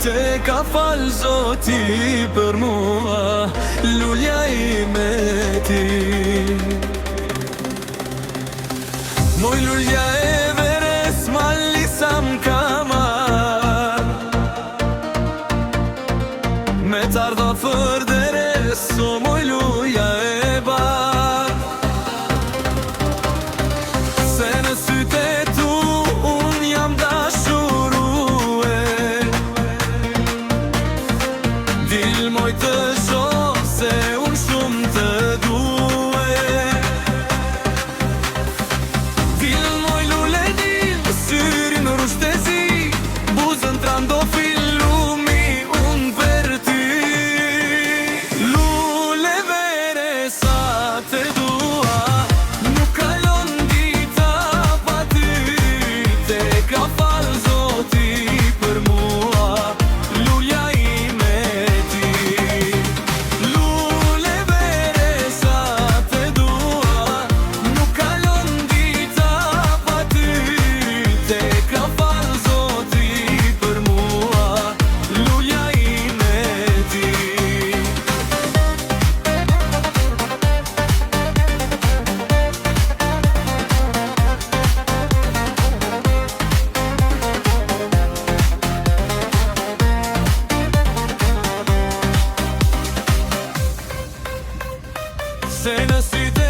Te ka fal Zoti për mua, lulja ime ti. Moj lulja e veres malli sa m'ka mar, me t'ardha fër deres, o moj lulja e bar. Se në syte tu unë jam dashurue, dil moj të shoh se unë shumë të due. Dil moj lule dil, syrin rushtezi, buzën trando fillumi unë për ty. Lule vere sa te dua, nuk kalon dita pa ty. Te ka fal Zoti për mua, lulja ime ti. Lule vere sa te dua, nuk kalon dita pa ty. Te ka fal Zoti për mua, lulja ime ti. Se në sytë